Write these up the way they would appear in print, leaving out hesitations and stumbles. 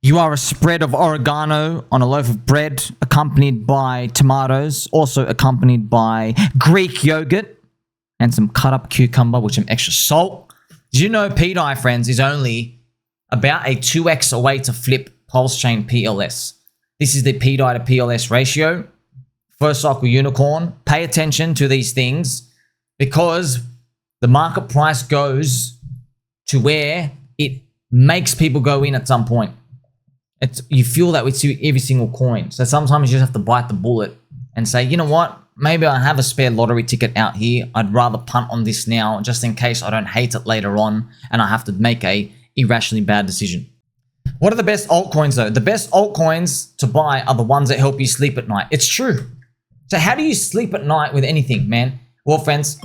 You are a spread of oregano on a loaf of bread, accompanied by tomatoes, also accompanied by Greek yogurt, and some cut up cucumber with some extra salt. Did you know pDAI, friends, is only about a 2x away to flip PulseChain PLS? This is the pDAI to PLS ratio. First cycle unicorn. Pay attention to these things because the market price goes to where it makes people go in at some point. You feel that with every single coin. So sometimes you just have to bite the bullet and say, you know what? Maybe I have a spare lottery ticket out here. I'd rather punt on this now just in case I don't hate it later on and I have to make a irrationally bad decision. What are the best altcoins though? The best altcoins to buy are the ones that help you sleep at night. It's true. So how do you sleep at night with anything, man? Well, friends,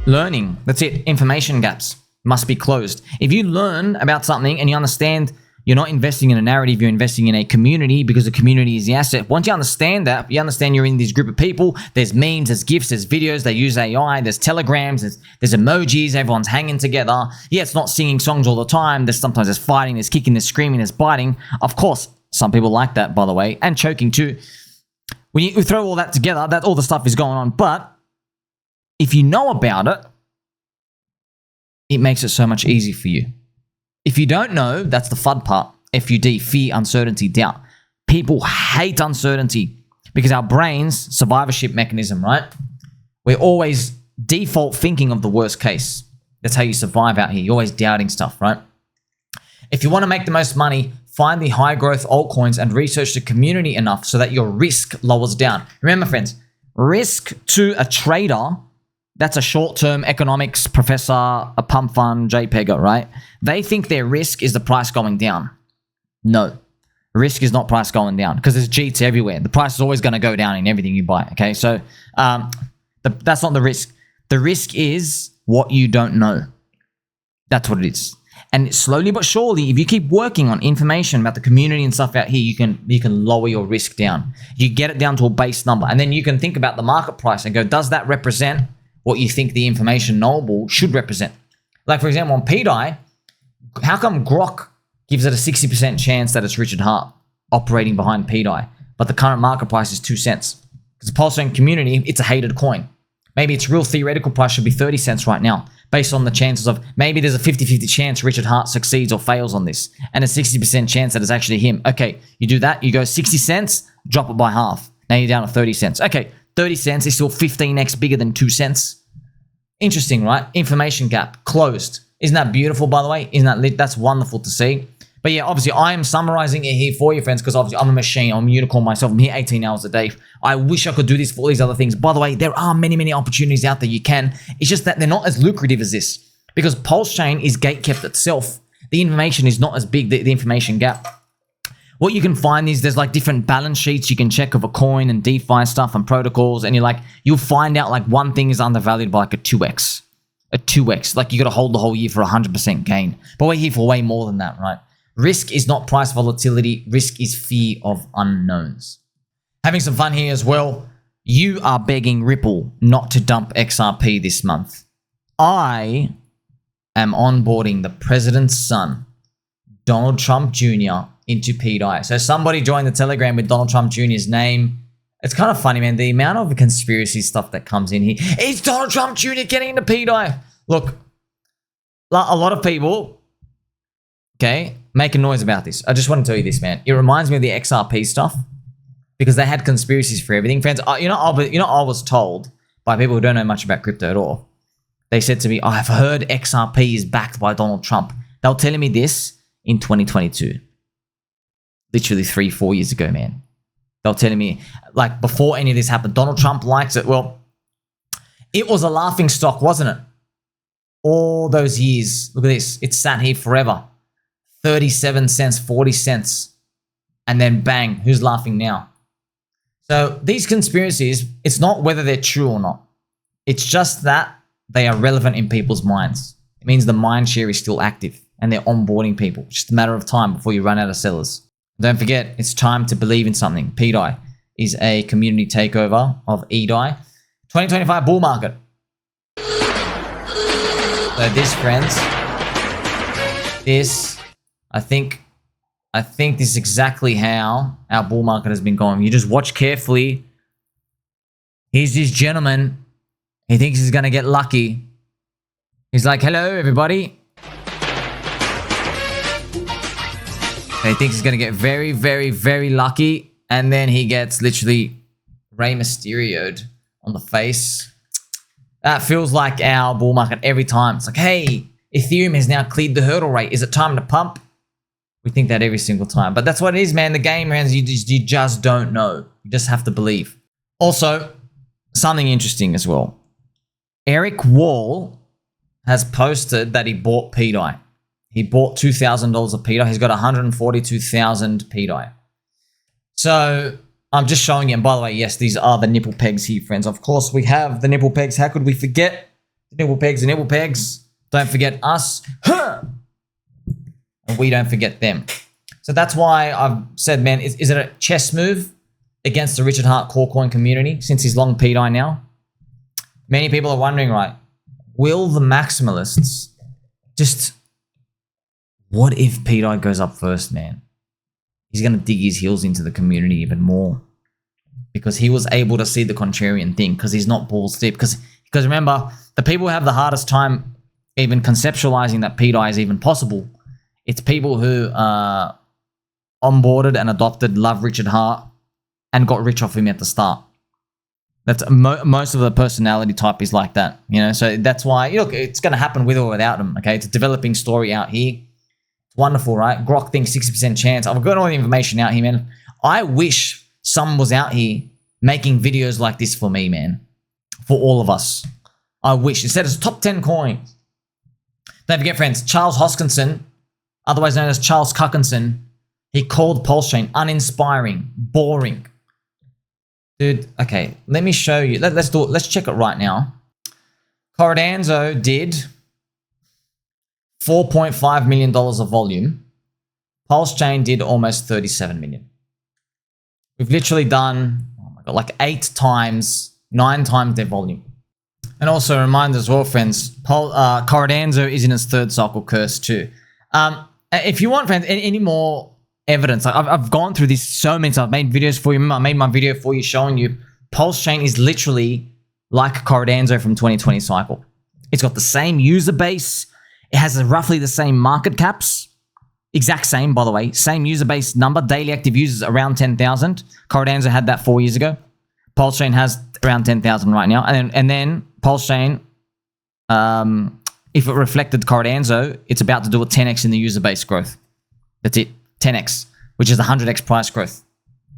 learning. That's it. Information gaps must be closed. If you learn about something and you understand you're not investing in a narrative, you're investing in a community because the community is the asset. Once you understand that, you understand you're in this group of people, there's memes, there's GIFs, there's videos, they use AI, there's telegrams, there's emojis, everyone's hanging together. Yeah, it's not singing songs all the time. Sometimes there's fighting, there's kicking, there's screaming, there's biting. Of course, some people like that, by the way, and choking too. When you throw all that together, that all the stuff is going on. But if you know about it, it makes it so much easier for you. If you don't know, that's the FUD part. FUD, fear, uncertainty, doubt. People hate uncertainty because our brains, survivorship mechanism, right? We're always default thinking of the worst case. That's how you survive out here. You're always doubting stuff, right? If you want to make the most money, find the high growth altcoins and research the community enough so that your risk lowers down. Remember, friends, risk to a trader, that's a short-term economics professor, a pump fund, JPEGer, right? They think their risk is the price going down. No, risk is not price going down because there's cheats everywhere. The price is always going to go down in everything you buy, okay? So that's not the risk. The risk is what you don't know. That's what it is. And slowly but surely, if you keep working on information about the community and stuff out here, you can lower your risk down. You get it down to a base number, and then you can think about the market price and go, does that represent what you think the information knowable should represent? Like, for example, on pDAI, how come Grok gives it a 60% chance that it's Richard Hart operating behind pDAI, but the current market price is 2 cents? Because the PulseChain community, it's a hated coin. Maybe its real theoretical price should be 30 cents right now, based on the chances of maybe there's a 50-50 chance Richard Hart succeeds or fails on this, and a 60% chance that it's actually him. Okay, you do that, you go 60 cents, drop it by half. Now you're down to 30 cents. Okay, 30 cents is still 15x bigger than 2 cents. Interesting, right? Information gap closed. Isn't that beautiful, by the way? Isn't that lit? That's wonderful to see. But yeah, obviously, I am summarizing it here for you, friends, because obviously I'm a machine. I'm a unicorn myself. I'm here 18 hours a day. I wish I could do this for all these other things. By the way, there are many, many opportunities out there you can. It's just that they're not as lucrative as this because PulseChain is gatekept itself. The information is not as big, the information gap. What you can find is there's like different balance sheets you can check of a coin and DeFi stuff and protocols, and you'll find out like one thing is undervalued by like a 2x. A 2x. Like you got to hold the whole year for 100% gain. But we're here for way more than that, right? Risk is not price volatility. Risk is fear of unknowns. Having some fun here as well. You are begging Ripple not to dump XRP this month. I am onboarding the president's son, Donald Trump Jr., into pDAI. So somebody joined the Telegram with Donald Trump Jr.'s name. It's kind of funny, man. The amount of conspiracy stuff that comes in here. Is Donald Trump Jr. getting into pDAI? Look, a lot of people, okay, make a noise about this. I just want to tell you this, man. It reminds me of the XRP stuff because they had conspiracies for everything. Friends, I was told by people who don't know much about crypto at all. They said to me, I've heard XRP is backed by Donald Trump. They were telling me this in 2022. Literally 3-4 years ago, man. They were telling me, like, before any of this happened, Donald Trump likes it. Well, it was a laughing stock, wasn't it? All those years. Look at this. It sat here forever. 37 cents, 40 cents. And then bang, who's laughing now? So these conspiracies, it's not whether they're true or not. It's just that they are relevant in people's minds. It means the mind share is still active and they're onboarding people. It's just a matter of time before you run out of sellers. Don't forget, it's time to believe in something. pDAI is a community takeover of eDAI. 2025 bull market. So this, friends, this, I think this is exactly how our bull market has been going. You just watch carefully. Here's this gentleman. He thinks he's going to get lucky. He's like, hello, everybody. He thinks he's going to get very, very, very lucky. And then he gets literally Rey Mysterio'd on the face. That feels like our bull market every time. It's like, hey, Ethereum has now cleared the hurdle rate. Is it time to pump? We think that every single time. But that's what it is, man. The game, man, you just don't know. You just have to believe. Also, something interesting as well. Eric Wall has posted that he bought pDAI. He bought $2,000 of pDAI. He's got 142,000 pDAI. So I'm just showing you. And by the way, yes, these are the nipple pegs here, friends. Of course, we have the nipple pegs. How could we forget the nipple pegs? The nipple pegs. Don't forget us. Huh! And we don't forget them. So that's why I've said, man, is it a chess move against the Richard Heart core coin community since he's long pDAI now? Many people are wondering, right, will the maximalists just... What if pDAI goes up first, man? He's going to dig his heels into the community even more because he was able to see the contrarian thing because he's not balls deep. Because remember, the people who have the hardest time even conceptualizing that pDAI is even possible, it's people who onboarded and adopted Love Richard Heart and got rich off him at the start. That's most of the personality type is like that, you know. So that's why, look, it's going to happen with or without him. Okay, it's a developing story out here. Wonderful, right? Grok thinks 60% chance. I've got all the information out here, man. I wish someone was out here making videos like this for me, man. For all of us. I wish. It said it's top 10 coins. Don't forget, friends, Charles Hoskinson, otherwise known as Charles Cuckinson, he called PulseChain uninspiring, boring. Dude, okay, let me show you. Let's do it. Let's check it right now. Cardano did $4.5 million of volume. PulseChain did almost 37 million. We've literally done, oh my God, like 9 times their volume. And also a reminder as well, friends, Cardano is in its third cycle curse too. If you want, friends, any more evidence, like I've gone through this so many times. I've made videos for you. Remember, I made my video for you showing you PulseChain is literally like Cardano from 2020 cycle. It's got the same user base. It has roughly the same market caps. Exact same, by the way. Same user base number. Daily active users around 10,000. Cardano had that 4 years ago. PulseChain has around 10,000 right now. And then PulseChain, if it reflected Cardano, it's about to do a 10x in the user base growth. That's it. 10x, which is 100x price growth.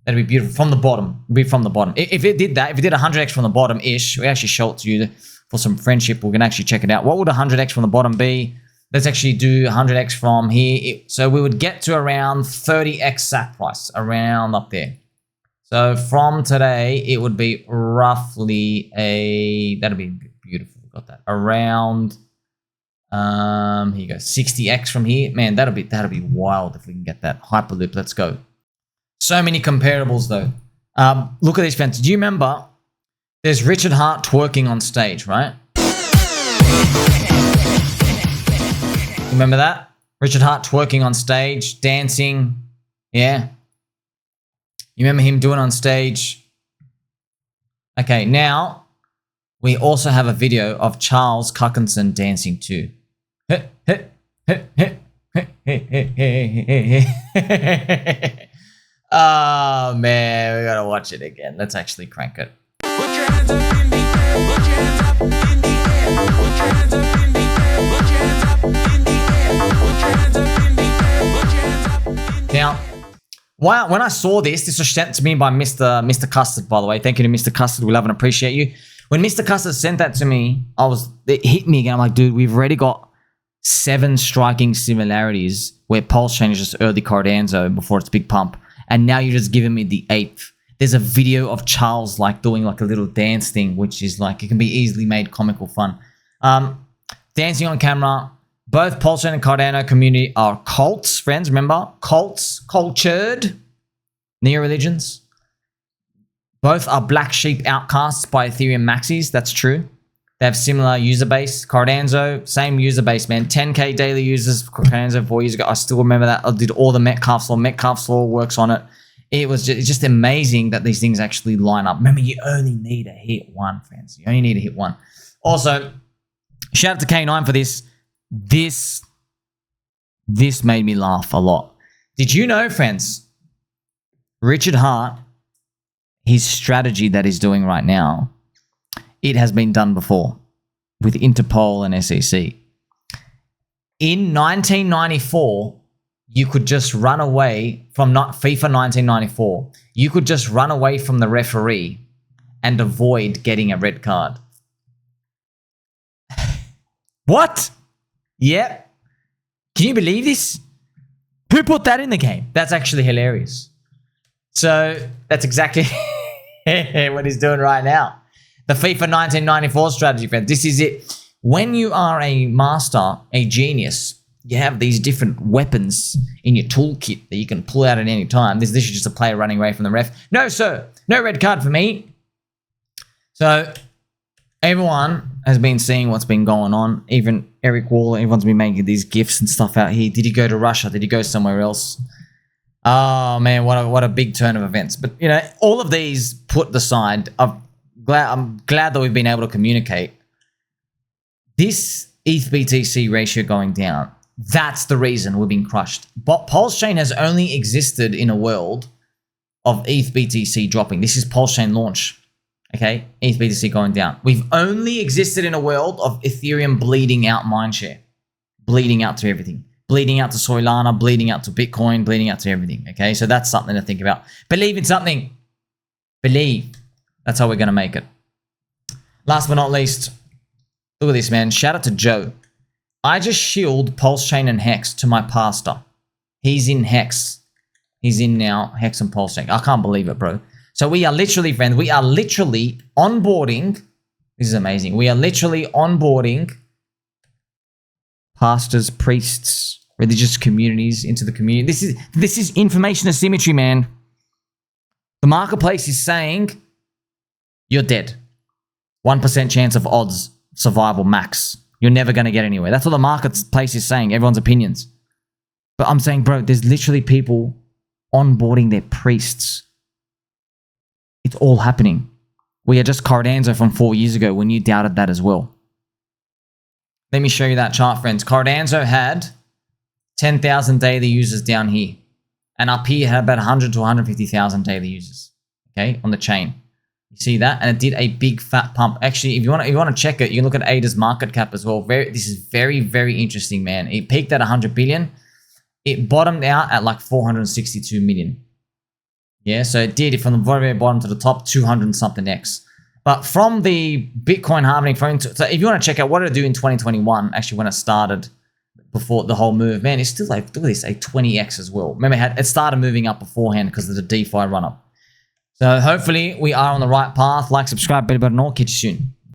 That'd be beautiful. From the bottom. It'd be from the bottom. If it did that, if it did 100x from the bottom-ish, we actually show it to you for some friendship. We can actually check it out. What would 100x from the bottom be? Let's actually do 100x from here. So we would get to around 30x SAC price, around up there. So from today, it would be roughly that'd be beautiful. Got that. Around, here you go, 60x from here. Man, that'll be wild if we can get that. Hyperloop, let's go. So many comparables though. Look at these, friends. Do you remember there's Richard Heart twerking on stage, right? Remember that? Richard Heart twerking on stage, dancing. Yeah. You remember him doing on stage? Okay, now we also have a video of Charles Cuckinson dancing too. Oh man, we gotta watch it again. Let's actually crank it. Put your hands up in the air. Put your hands up in the air. Put your hands up in the air. Put your hands up in the air. Put your hands up in the air. Put your hands up in the air. Now, when I saw this was sent to me by Mr. Custard, by the way. Thank you to Mr. Custard. We love and appreciate you. When Mr. Custard sent that to me, it hit me again. I'm like, dude, we've already got 7 striking similarities where PulseChain is just early Cardano before its big pump. And now you're just giving me the 8th. There's a video of Charles like doing like a little dance thing, which is like, it can be easily made comical fun. Dancing on camera. Both PulseChain and Cardano community are cults, friends. Remember? Cults, cultured, neo-religions. Both are black sheep outcasts by Ethereum maxis. That's true. They have similar user base. Cardano, same user base, man. 10K daily users for Cardano 4 years ago. I still remember that. I did all the Metcalfe's law. Metcalfe's law works on it. It was just amazing that these things actually line up. Remember, you only need to hit one, friends. You only need to hit one. Also, shout out to K9 for this. This made me laugh a lot. Did you know, friends, Richard Hart, his strategy that he's doing right now, it has been done before with Interpol and SEC. In 1994, you could just run away from FIFA 1994. You could just run away from the referee and avoid getting a red card. What? Yeah. Can you believe this? Who put that in the game? That's actually hilarious. So that's exactly what he's doing right now. The FIFA 1994 strategy, friends. This is it. When you are a master, a genius, you have these different weapons in your toolkit that you can pull out at any time. This is just a player running away from the ref. No, sir. No red card for me. So everyone has been seeing what's been going on. Even Eric Wall, everyone's been making these GIFs and stuff out here. Did he go to Russia? Did he go somewhere else? Oh, man, what a big turn of events. But, you know, all of these put aside, I'm glad that we've been able to communicate. This ETH-BTC ratio going down, that's the reason we've been crushed. But PulseChain has only existed in a world of ETH-BTC dropping. This is PulseChain launch. Okay, ETH-BTC going down. We've only existed in a world of Ethereum bleeding out mindshare. Bleeding out to everything. Bleeding out to Solana, bleeding out to Bitcoin, bleeding out to everything. Okay, so that's something to think about. Believe in something. Believe. That's how we're going to make it. Last but not least, look at this, man. Shout out to Joe. I just shilled PulseChain and Hex to my pastor. He's in Hex. He's in now, Hex and PulseChain. I can't believe it, bro. So we are literally, friends, we are literally onboarding. This is amazing. We are literally onboarding pastors, priests, religious communities into the community. This is information asymmetry, man. The marketplace is saying you're dead. 1% chance of odds survival max. You're never going to get anywhere. That's what the marketplace is saying, everyone's opinions. But I'm saying, bro, there's literally people onboarding their priests. It's all happening. We are just Cardano from 4 years ago when you doubted that as well. Let me show you that chart, friends. Cardano had 10,000 daily users down here. And up here had about 100 to 150,000 daily users. Okay, on the chain. You see that? And it did a big fat pump. Actually, if you want to check it, you can look at ADA's market cap as well. This is very, very interesting, man. It peaked at 100 billion. It bottomed out at like 462 million. Yeah, so it did it from the very, very bottom to the top, 200 and something X. But from the Bitcoin halving, so if you want to check out what did it do in 2021, actually when it started, before the whole move, man, it's still like, look at this, a 20X as well. Remember, it started moving up beforehand because of the DeFi run-up. So hopefully we are on the right path. Like, subscribe, bell button, all. Catch you soon.